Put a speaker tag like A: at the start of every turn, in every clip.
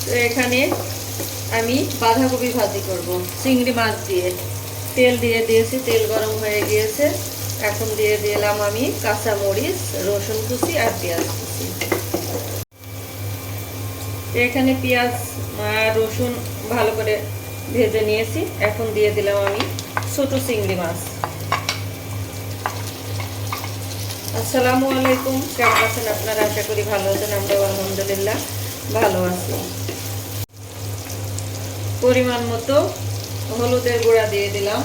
A: তো এখানে আমি বাঁধাকপি ভাজি করব চিংড়ি মাছ দিয়ে। তেল দিয়ে দিয়েছি, তেল গরম হয়ে গিয়েছে। এখন দিয়ে দিলাম আমি কাঁচা মরিচ, রসুন কুচি আর পেঁয়াজ কুচি। এখানে পেঁয়াজ আর রসুন ভালো করে ভেজে নিয়েছি। এখন দিয়ে দিলাম আমি ছোট চিংড়ি মাছ। আসসালামু আলাইকুম, কেমন আছেন আপনারা? আশা করি ভালো আছেন। আমরাও আলহামদুলিল্লাহ ভালো আছি। পরিমাণ মতো হলুদের গুঁড়া দিয়ে দিলাম,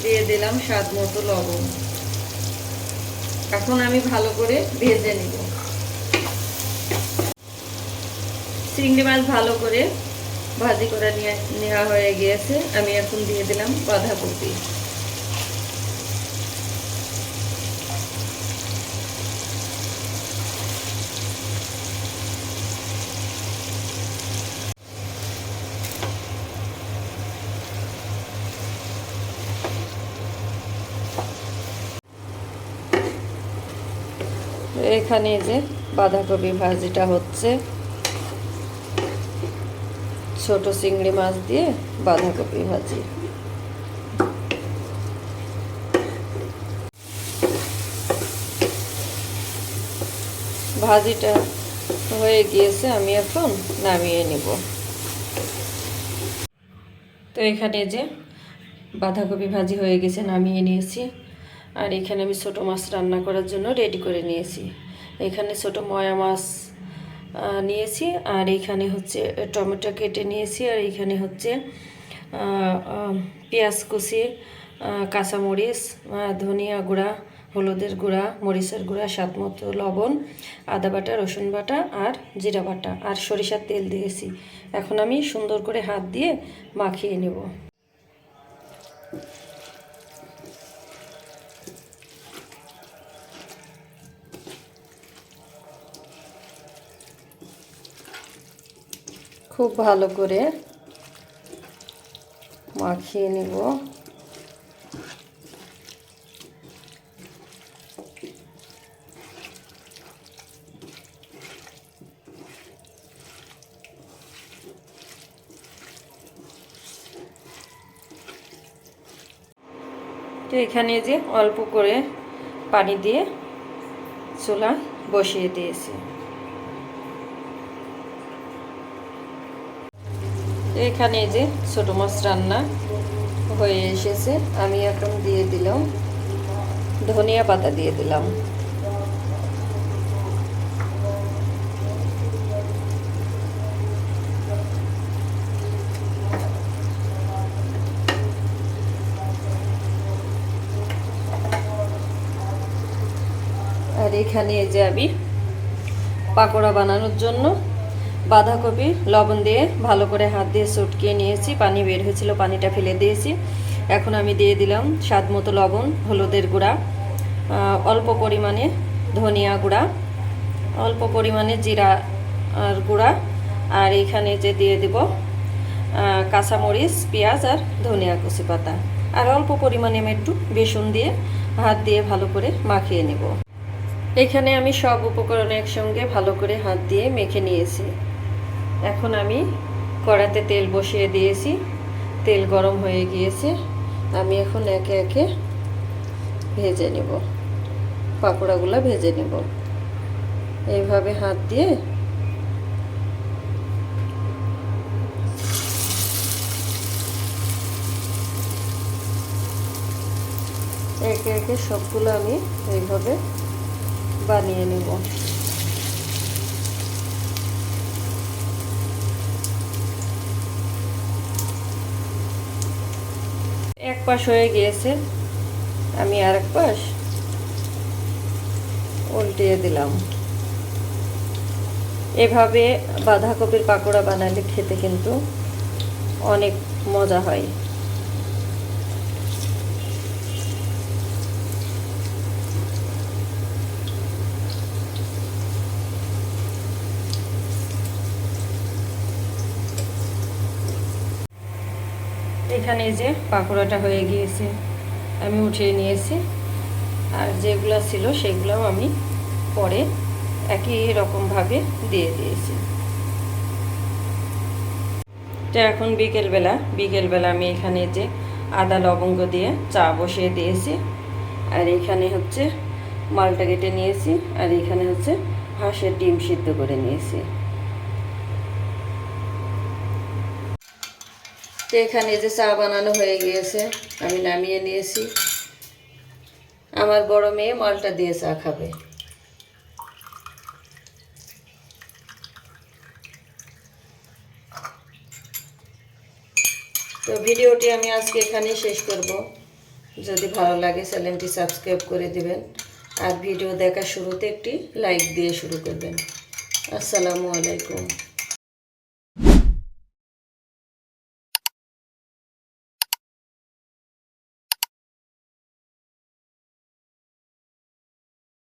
A: দিয়ে দিলাম স্বাদ মতো লবণ। এখন আমি ভালো করে ভেজে নিব। চিংড়ি মাছ ভালো করে ভাজি করে নেওয়া হয়ে গিয়েছে। আমি এখন দিয়ে দিলাম বাঁধাকপি। এখানে যে বাঁধাকপি ভাজিটা হচ্ছে, ছোট চিংড়ি মাছ দিয়ে বাঁধাকপি ভাজি। ভাজিটা হয়ে গিয়েছে, আমি এখন নামিয়ে নিব। তো এখানে যে বাঁধাকপি ভাজি হয়ে গেছে, নামিয়ে নিয়েছি। আর এখানে আমি ছোট মাছ রান্না করার জন্য রেডি করে নিয়েছি। এখানে ছোট ময়া মাছ নিয়েছি, আর এখানে হচ্ছে টমেটো কেটে নিয়েছি, আর এখানে হচ্ছে পেঁয়াজ কুচি, কাঁচামরিচ, ধনিয়া গুঁড়া, হলুদের গুঁড়া, মরিচের গুঁড়া, স্বাদ মতো লবণ, আদা বাটা, রসুন বাটা আর জিরা বাটা আর সরিষার তেল দিয়েছি। এখন আমি সুন্দর করে হাত দিয়ে মাখিয়ে নেব। খুব ভালো করে মাখিয়ে নেব। তো এখানে যে অল্প করে পানি দিয়ে চুলা বসিয়ে দিয়েছি। এখানে যে ছোট মাছ রান্না হয়ে এসেছে। আমি এখন দিয়ে দিলাম ধনিয়া পাতা, দিয়ে দিলাম। আর এখানে যে আমি পাকোড়া বানানোর জন্য বাঁধাকপি লবণ দিয়ে ভালো করে হাত দিয়ে চটকিয়ে নিয়েছি। পানি বের হয়েছিল, পানিটা ফেলে দিয়েছি। এখন আমি দিয়ে দিলাম স্বাদ মতো লবণ, হলুদের গুঁড়া, অল্প পরিমাণে ধনিয়া গুঁড়া, অল্প পরিমাণে জিরা আর গুঁড়া, আর এখানে যে দিয়ে দেব কাঁচামরিচ, পেঁয়াজ আর ধনিয়া কুচি পাতা, আর অল্প পরিমাণে আমি একটু বেসন দিয়ে হাত দিয়ে ভালো করে মাখিয়ে নেব। এখানে আমি সব উপকরণ একসঙ্গে ভালো করে হাত দিয়ে মেখে নিয়েছি। এখন আমি কড়াতে তেল বসিয়ে দিয়েছি, তেল গরম হয়ে গিয়েছে। আমি এখন একে একে ভেজে নেব, পাকোড়াগুলো ভেজে নেব। এইভাবে হাত দিয়ে একে একে সবগুলো আমি এইভাবে বানিয়ে নেব। এক পাশ হয়ে গিয়েছে, আমি আর এক পাশ উল্টিয়ে দিলাম। এভাবে বাঁধাকপির পাকোড়া বানালে খেতে কিন্তু অনেক মজা হয়। এখানে যে পাকোড়াটা হয়ে গিয়েছে, আমি উঠিয়ে নিয়েছি। আর যেগুলো ছিল সেগুলোও আমি পরে একই রকমভাবে দিয়ে দিয়েছি। তো এখন বিকেলবেলা আমি এখানে যে আদা লবঙ্গ দিয়ে চা বসিয়ে দিয়েছি, আর এখানে হচ্ছে মালটা কেটে নিয়েছি, আর এখানে হচ্ছে হাঁসের ডিম সিদ্ধ করে নিয়েছি। তো এখানে যে চা বানানো হয়ে গিয়েছে, আমি নামিয়ে নিয়েছি। আমার বড় মেয়ে মালটা দিয়ে চা খাবে। তো ভিডিওটি আমি আজকে এখানেই শেষ করব। যদি ভালো লাগে চ্যানেলটি সাবস্ক্রাইব করে দিবেন, আর ভিডিও দেখার শুরুতে একটি লাইক দিয়ে শুরু করবেন। আসসালামু আলাইকুম।